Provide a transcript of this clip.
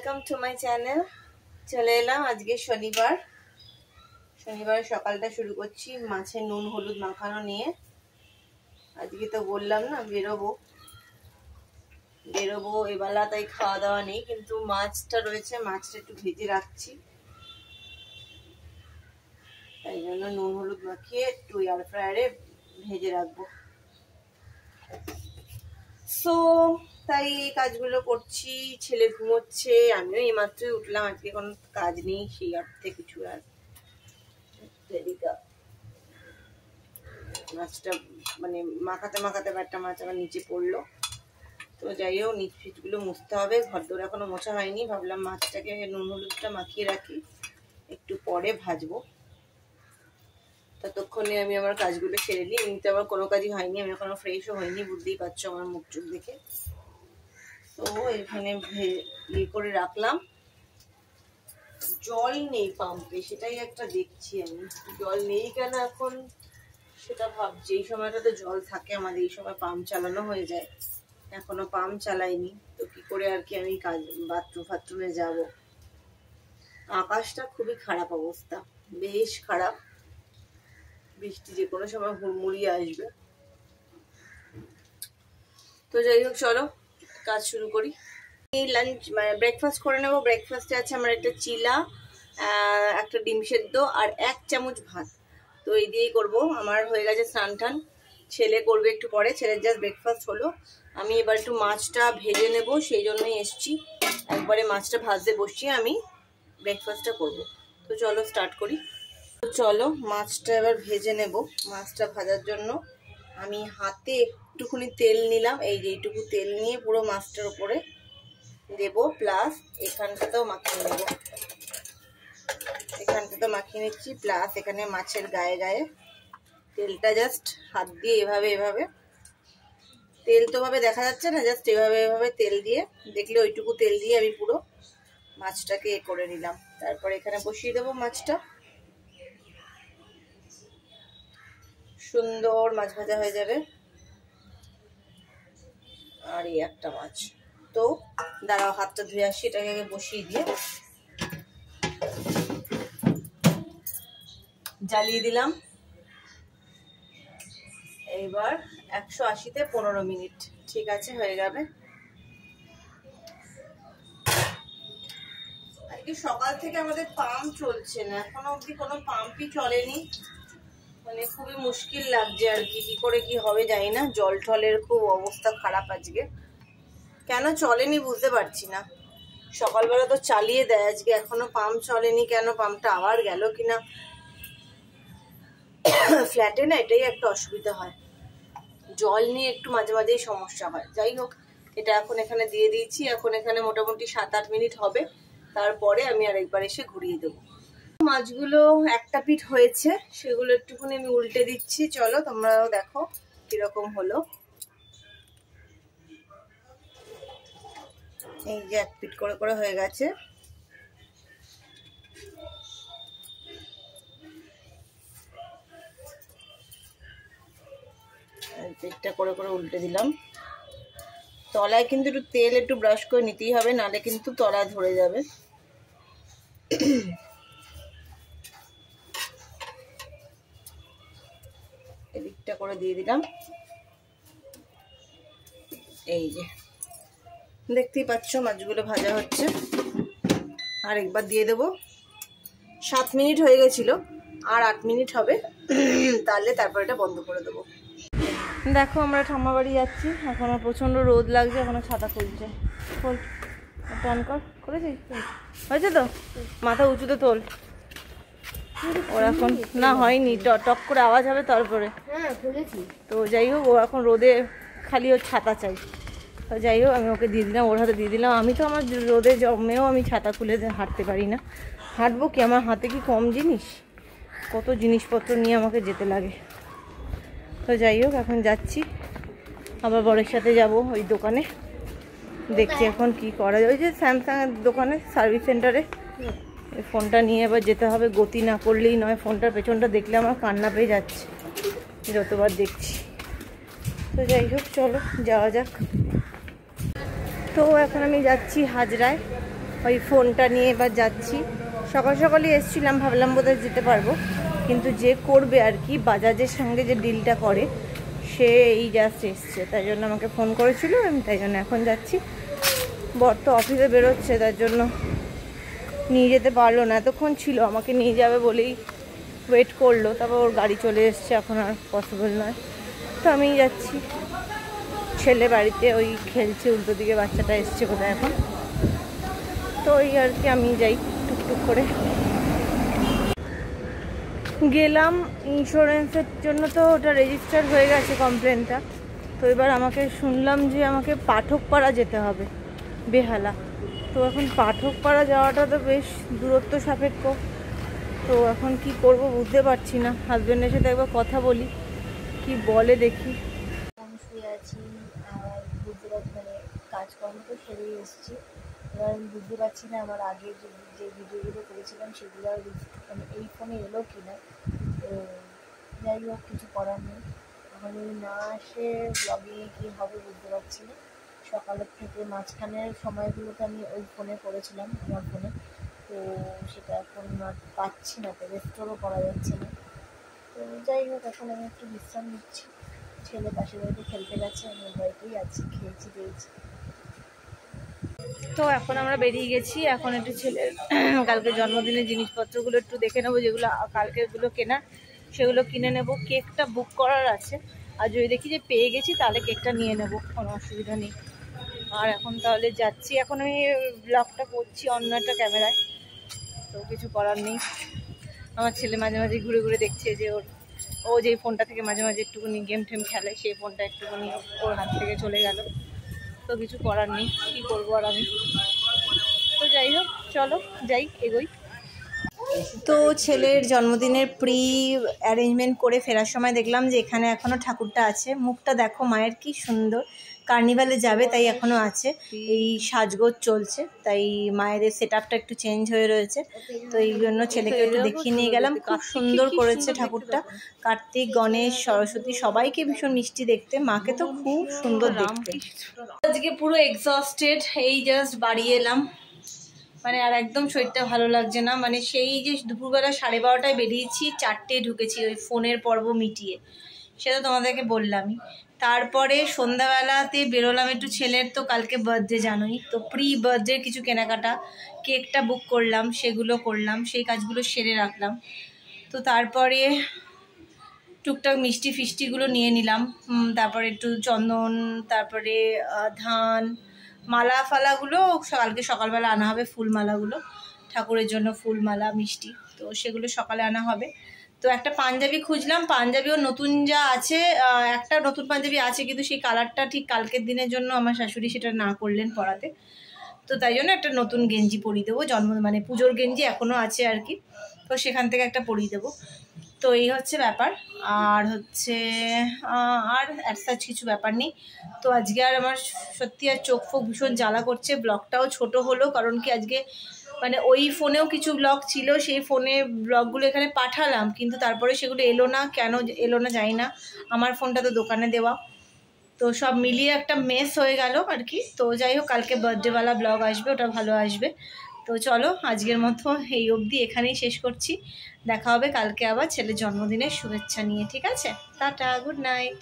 Welcome to my channel. চলে এলাম আজকে শনিবার সকালটা শুরু করছি মাছের নুন হলুদ মাখানো নিয়ে। আজকে তো বললাম না বেরোবো এবেলা, তাই খাওয়া দাওয়া নেই, কিন্তু মাছটা রয়েছে, মাছটা একটু ভেজে রাখছি, তাই জন্য নুন হলুদ মাখিয়ে একটু এয়ার ফ্রায়ারে ভেজে রাখবো। সো তাই এই কাজগুলো করছি। ছেলে ঘুমোচ্ছে, আমিও এইমাত্রই উঠলাম, আজকে কোনো কাজ নেই সেই অর্থে কিছু। আর মাছটা মানে মাখাতে মাখাতে একটা মাছ আমার নিচে পড়লো, তো যাই হোক নিচ ফিচগুলো মুছতে হবে। ঘর দৌড় এখনো মোছা হয়নি, ভাবলাম মাছটাকে নুন হলুদটা মাখিয়ে রাখি, একটু পরে ভাজবো। ততক্ষণে আমি আমার কাজগুলো সেরে নিই। এমনিতে আমার কোনো কাজই হয়নি, আমি এখনো ফ্রেশও হয়নি, বুঝতেই পারছো আমার মুখ চোখ দেখে। তো এখানে ইয়ে করে রাখলাম। জল নেই পাম্পে, সেটাই একটা দেখছি আমি, জল নেই কেন এখন সেটা ভাবছি। এই সময়টাতে জল থাকে আমাদের, এই সময় পাম্প চালানো হয়ে যায়, এখনো পাম্প চালাইনি, তো কি করে আর কি আমি কাজ বাথরুমে যাব। আকাশটা খুবই খারাপ অবস্থা, বেশ খারাপ, বৃষ্টি যে কোনো সময় হুড়মুড়িয়ে আসবে। তো যাই হোক চলো কাজ শুরু করি। লাঞ্চ মানে ব্রেকফাস্ট করে নেবো। ব্রেকফাস্টে আছে আমার একটা চিলা, একটা ডিম সেদ্ধ আর 1 চামচ ভাত। তো এই দিয়েই করবো। আমার হয়ে গেছে স্নান টান, ছেলে করবে একটু পরে, ছেলের জাস্ট ব্রেকফাস্ট হলো। আমি এবার একটু মাছটা ভেজে নেব, সেই জন্যই এসছি। একবারে মাছটা ভাজতে বসিয়ে আমি ব্রেকফাস্টটা করব। তো চলো স্টার্ট করি। তো চলো মাছটা এবার ভেজে নেব। মাছটা ভাজার জন্য আমি হাতে একটুখানি তেল নিলাম, এই যে এইটুকু তেল নিয়ে পুরো মাছটার উপরে দেব, প্লাস এখানটাতেও মাখিয়ে নেব, এখানটাতেও মাখিয়ে নিচ্ছি, প্লাস এখানে মাছের গায়ে গায়ে তেলটা জাস্ট হাত দিয়ে এভাবে তেল তো ভাবে দেখা যাচ্ছে না, জাস্ট এভাবে তেল দিয়ে, দেখলে ওইটুকু তেল দিয়ে আমি পুরো মাছটাকে এ করে নিলাম। তারপর এখানে বসিয়ে দেবো মাছটা, সুন্দর মাছ ভাজা হয়ে যাবে। আর এই একটা মাছ, তো দাঁড়াও হাতটা ধুয়ে আসি, এটাকে আগে বসিয়ে দিয়ে জ্বালিয়ে দিলাম। এইবার 180-তে 15 মিনিট, ঠিক আছে, হয়ে যাবে। আজকে সকাল থেকে আমাদের পাম্প চলছে না, এখনো অব্দি কোনো পাম্পই চলেনি, মানে খুবই মুশকিল লাগছে আর কি করে কি হবে জানি না। জল টলের খুব অবস্থা খারাপ আজকে, কেন চলেনি বুঝতে পারছি না। সকালবেলা তো চালিয়ে দেয়, আজকে এখনো পাম্প চলেনি কেন, পাম্পটা আবার গেল কিনা। ফ্ল্যাটে না এটাই একটা অসুবিধা হয়, জল নিয়ে একটু মাঝে মাঝেই সমস্যা হয়। যাই হোক, এটা এখন এখানে দিয়ে দিয়েছি, এখন এখানে মোটামুটি 7-8 মিনিট হবে, তারপরে আমি আরেকবার এসে ঘুরিয়ে দেবো। মাছগুলো একটা পিঠ হয়েছে, সেগুলো একটুখানি আমি উল্টে দিচ্ছি, চলো তোমরাও দেখো কিরকম হলো। এই যে এক পিঠ করে করে হয়ে গেছে, পিঠটা করে করে উল্টে দিলাম। তলায় কিন্তু একটু তেল একটু ব্রাশ করে নিতেই হবে, নাহলে কিন্তু তলা ধরে যাবে। এদিকটা করে দিয়ে দিলাম, এই যে দেখতেই পাচ্ছ মাছগুলো ভাজা হচ্ছে। আর একবার দিয়ে দেবো, 7 মিনিট হয়ে গেছিল, আর 8 মিনিট হবে, তারপর এটা বন্ধ করে দেবো। দেখো আমরা ঠাম্মা বাড়ি যাচ্ছি, এখনো প্রচন্ড রোদ লাগছে, এখনো ছাতা খুলছে। টান করেছিস, হয়েছে তো, মাথা উঁচুতে তোল। ওর এখন না হয়নি, টক করে আওয়াজ হবে তারপরে। তো যাই হোক, ও এখন রোদে খালি ওর ছাতা চাই, তো যাই হোক আমি ওকে দিয়ে দিলাম, ওর হাতে দিয়ে দিলাম। আমি তো আমার রোদে জমেও আমি ছাতা খুলে হাঁটতে পারি না, হাঁটবো কি, আমার হাতে কি কম জিনিস, কত জিনিসপত্র নিয়ে আমাকে যেতে লাগে। তো যাই হোক এখন যাচ্ছি, আবার বরের সাথে যাব ওই দোকানে, দেখছি এখন কি করা যায়। ওই যে স্যামসাংয়ের দোকানে, সার্ভিস সেন্টারে এই ফোনটা নিয়ে এবার যেতে হবে, গতি না করলেই নয়। ফোনটার পেছনটা দেখলে আমার কান্না পেয়ে যাচ্ছে যতবার দেখছি। তো যাই হোক চলো যাওয়া যাক। তো এখন আমি যাচ্ছি হাজরায়, ওই ফোনটা নিয়ে এবার যাচ্ছি। সকাল সকালই এসেছিলাম, ভাবলাম বোধহয় যেতে পারবো, কিন্তু যে করবে আর কি, বাজাজের সঙ্গে যে ডিলটা করে সে এই জাস্ট এসছে, তাই জন্য আমাকে ফোন করেছিল, আমি তাই জন্য এখন যাচ্ছি। বর তো অফিসে বেরোচ্ছে, তার জন্য নিয়ে যেতে পারলো না, এতক্ষণ ছিল আমাকে নিয়ে যাবে বলেই ওয়েট করলো, তারপর ওর গাড়ি চলে এসছে, এখন আর পসিবল নয়, তো আমিই যাচ্ছি। ছেলে বাড়িতে ওই খেলছে, উল্টো দিকে বাচ্চাটা এসছে কোথায় এখন, তো ওই আর কি আমি যাই টুকটুক করে। গেলাম ইন্স্যুরেন্সের জন্য, তো ওটা রেজিস্টার হয়ে গেছে কমপ্লেনটা। তো এবার আমাকে শুনলাম যে আমাকে পাঠকপাড়া যেতে হবে, বেহালা। তো এখন পাঠকপাড়া যাওয়াটা তো বেশ দূরত্ব সাপেক্ষ, তো এখন কি করব বুঝতে পারছি না। হাজব্যান্ডের সাথে একবার কথা বলি, কি বলে দেখি। আমি শুয়ে আছি, বুঝতে পারছি মানে কাজকর্ম তো সেরেই এসেছি, এবার আমি বুঝতে পারছি না আমার আগে যে ভিডিওগুলো করেছিলাম সেগুলো মানে এই ফোনে এলো কি না। তো যাই হোক, কিছু করার নেই, এখন এই না আসে ব্লগিংয়ে কী হবে বুঝতে পারছি না। সকালের থেকে মাঝখানের সময়গুলোতে আমি ওই ফোনে করেছিলাম, আমার ফোনে, তো সেটা এখন আর পাচ্ছি না, তো রেস্টোরও করা যাচ্ছে না। তো যাই হোক, এখন আমি একটু বিশ্রাম নিচ্ছি। ছেলে পাশের বাড়িতে খেলতে গেছে, আমি ওই বাড়িতেই আছি, খেয়েছি পেয়েছি। তো এখন আমরা বেরিয়ে গেছি, এখন একটু ছেলের কালকে জন্মদিনের জিনিসপত্রগুলো একটু দেখে নেবো, যেগুলো কালকেরগুলো কেনার সেগুলো কিনে নেব। কেকটা বুক করার আছে, আর যদি দেখি যে পেয়ে গেছি তাহলে কেকটা নিয়ে নেব, কোনো অসুবিধা নেই। আর এখন তাহলে যাচ্ছি, এখন আমি ব্লগটা করছি অন্য একটা ক্যামেরায়, তো কিছু করার নেই। আমার ছেলে মাঝে মাঝে ঘুরে ঘুরে দেখছে যে ও যে ফোনটা থেকে মাঝে মাঝে একটুখানি গেম টেম খেলে, সেই ফোনটা একটুখানি ওর হাত থেকে চলে গেল, তো কিছু করার নেই, কী করবো আর আমি। তো যাই হোক, চলো যাই, এগোই। তো ছেলের জন্মদিনের প্রি অ্যারেঞ্জমেন্ট করে ফেরার সময় দেখলাম যে এখানে এখনও ঠাকুরটা আছে। মুখটা দেখো মায়ের, কি সুন্দর, কার্নিভালে যাবে তাই এখনও আছে, এই সাজগোজ চলছে, তাই মায়ের সেট আপটা একটু চেঞ্জ হয়ে রয়েছে। তো এই জন্য ছেলেকে একটু দেখিয়ে নিয়ে গেলাম, খুব সুন্দর করেছে ঠাকুরটা। কার্তিক, গণেশ, সরস্বতী সবাইকে ভীষণ মিষ্টি দেখতে, মাকে তো খুব সুন্দর দেখতে। আজকে পুরো এক্সস্টেড, এই জাস্ট বাড়ি এলাম, মানে আর একদম শরীরটা ভালো লাগছে না। মানে সেই যে দুপুরবেলা 12:30টায় বেরিয়েছি, 4টেয় ঢুকেছি ওই ফোনের পর্ব মিটিয়ে, সেটা তোমাদেরকে বললামই। তারপরে সন্ধ্যাবেলাতে বেরোলাম একটু, ছেলের তো কালকে বার্থডে জানোই, তো প্রি বার্থডে কিছু কেনাকাটা, কেকটা বুক করলাম, সেগুলো করলাম, সেই কাজগুলো সেরে রাখলাম। তো তারপরে টুকটাক মিষ্টি ফিষ্টিগুলো নিয়ে নিলাম, তারপরে একটু চন্দন, তারপরে ধান, মালা ফালাগুলো কালকে সকালবেলা আনা হবে, ফুলমালাগুলো ঠাকুরের জন্য, ফুলমালা মিষ্টি, তো সেগুলো সকালে আনা হবে। তো একটা পাঞ্জাবি খুঁজলাম, পাঞ্জাবিও নতুন যা আছে, একটা নতুন পাঞ্জাবি আছে, কিন্তু সেই কালারটা ঠিক কালকের দিনের জন্য আমার শাশুড়ি সেটা না করলেন পরাতে, তো তাই জন্য একটা নতুন গেঞ্জি পরিয়ে দেবো, মানে পুজোর গেঞ্জি এখনও আছে আর কি, তো সেখান থেকে একটা পরিয়ে দেবো। তো এই হচ্ছে ব্যাপার, আর হচ্ছে আর অ্যাডসাচ কিছু ব্যাপার নেই। তো আজকে আর আমার সত্যি আর চোখ ফোক ভীষণ জ্বালা করছে, ব্লগটাও ছোট হলো, কারণ কি আজকে মানে ওই ফোনেও কিছু ব্লগ ছিল, সেই ফোনে ব্লগগুলো এখানে পাঠালাম, কিন্তু তারপরে সেগুলো এলো না, কেন এলো না জানি না, আমার ফোনটা তো দোকানে দেওয়া, তো সব মিলিয়ে একটা মেস হয়ে গেল আর কি। তো যাই হোক, কালকে বার্থডেওয়ালা ব্লগ আসবে, ওটা ভালো আসবে। তো চলো আজকের মতো এই অবধি এখানেই শেষ করছি, দেখা হবে কালকে আবার ছেলের জন্মদিনের শুভেচ্ছা নিয়ে, ঠিক আছে? Tata, good night.